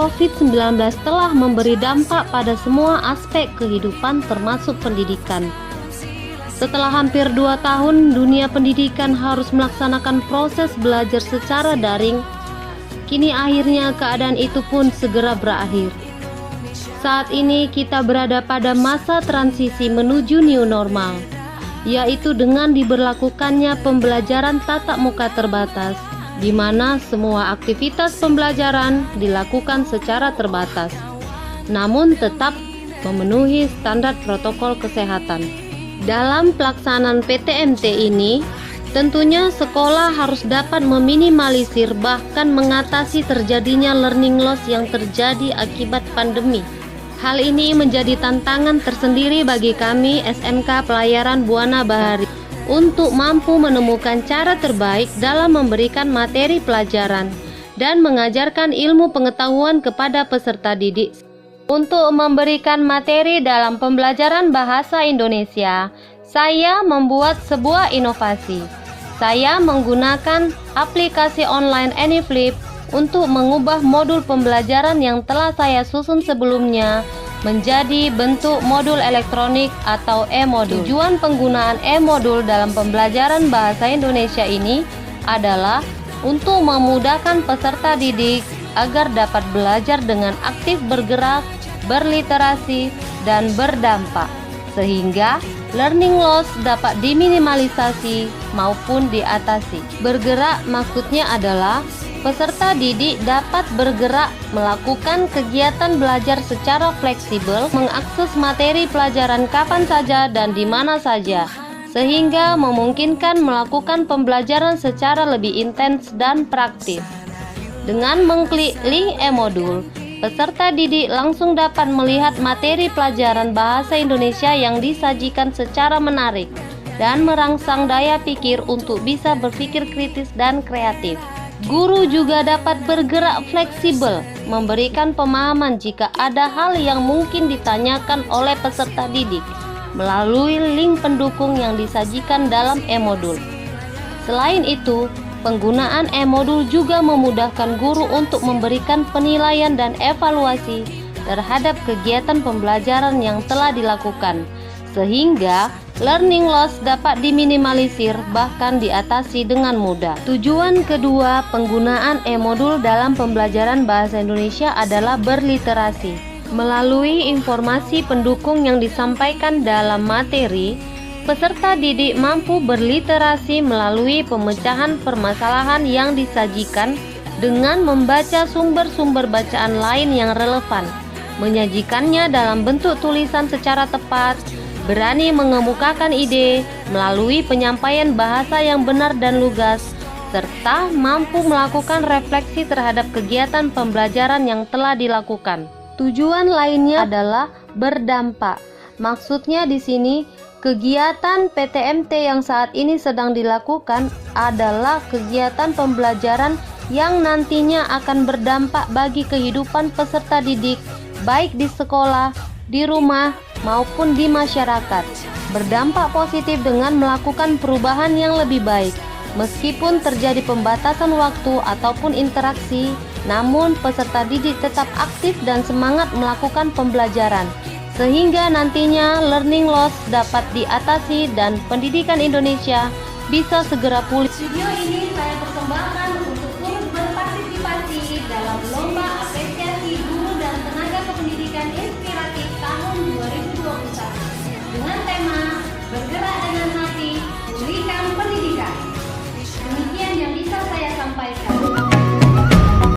COVID-19 telah memberi dampak pada semua aspek kehidupan termasuk pendidikan. Setelah hampir 2 tahun dunia pendidikan harus melaksanakan proses belajar secara daring, kini akhirnya keadaan itu pun segera berakhir. Saat ini kita berada pada masa transisi menuju new normal, yaitu dengan diberlakukannya pembelajaran tatap muka terbatas, di mana semua aktivitas pembelajaran dilakukan secara terbatas, namun tetap memenuhi standar protokol kesehatan. Dalam pelaksanaan PTMT ini, tentunya sekolah harus dapat meminimalisir bahkan mengatasi terjadinya learning loss yang terjadi akibat pandemi. Hal ini menjadi tantangan tersendiri bagi kami SMK Pelayaran Buana Bahari untuk mampu menemukan cara terbaik dalam memberikan materi pelajaran dan mengajarkan ilmu pengetahuan kepada peserta didik. Untuk memberikan materi dalam pembelajaran bahasa Indonesia, saya membuat sebuah inovasi. Saya menggunakan aplikasi online AnyFlip untuk mengubah modul pembelajaran yang telah saya susun sebelumnya menjadi bentuk modul elektronik atau e-modul. Tujuan penggunaan e-modul dalam pembelajaran bahasa Indonesia ini adalah untuk memudahkan peserta didik agar dapat belajar dengan aktif bergerak, berliterasi, dan berdampak, sehingga learning loss dapat diminimalisasi maupun diatasi. Bergerak maksudnya adalah peserta didik dapat bergerak melakukan kegiatan belajar secara fleksibel, mengakses materi pelajaran kapan saja dan di mana saja, sehingga memungkinkan melakukan pembelajaran secara lebih intens dan praktis. Dengan mengklik link e-modul, peserta didik langsung dapat melihat materi pelajaran bahasa Indonesia yang disajikan secara menarik dan merangsang daya pikir untuk bisa berpikir kritis dan kreatif. Guru juga dapat bergerak fleksibel, memberikan pemahaman jika ada hal yang mungkin ditanyakan oleh peserta didik melalui link pendukung yang disajikan dalam e-modul. Selain itu, penggunaan e-modul juga memudahkan guru untuk memberikan penilaian dan evaluasi terhadap kegiatan pembelajaran yang telah dilakukan, sehingga learning loss dapat diminimalisir bahkan diatasi dengan mudah. Tujuan kedua penggunaan e-modul dalam pembelajaran bahasa Indonesia adalah berliterasi. Melalui informasi pendukung yang disampaikan dalam materi, peserta didik mampu berliterasi melalui pemecahan permasalahan yang disajikan dengan membaca sumber-sumber bacaan lain yang relevan, menyajikannya dalam bentuk tulisan secara tepat, berani mengemukakan ide melalui penyampaian bahasa yang benar dan lugas, serta mampu melakukan refleksi terhadap kegiatan pembelajaran yang telah dilakukan. Tujuan lainnya adalah berdampak. Maksudnya di sini, kegiatan PTMT yang saat ini sedang dilakukan adalah kegiatan pembelajaran yang nantinya akan berdampak bagi kehidupan peserta didik, baik di sekolah, di rumah, maupun di masyarakat. Berdampak positif dengan melakukan perubahan yang lebih baik. Meskipun terjadi pembatasan waktu ataupun interaksi, namun peserta didik tetap aktif dan semangat melakukan pembelajaran, sehingga nantinya learning loss dapat diatasi dan pendidikan Indonesia bisa segera pulih. Video ini saya persembahkan untuk turut berpartisipasi dalam lomba apresiasi guru dan tenaga kependidikan inspiratif tahun 2021 dengan tema Bergerak dengan Hati, Pulihkan Pendidikan. Demikian yang bisa saya sampaikan.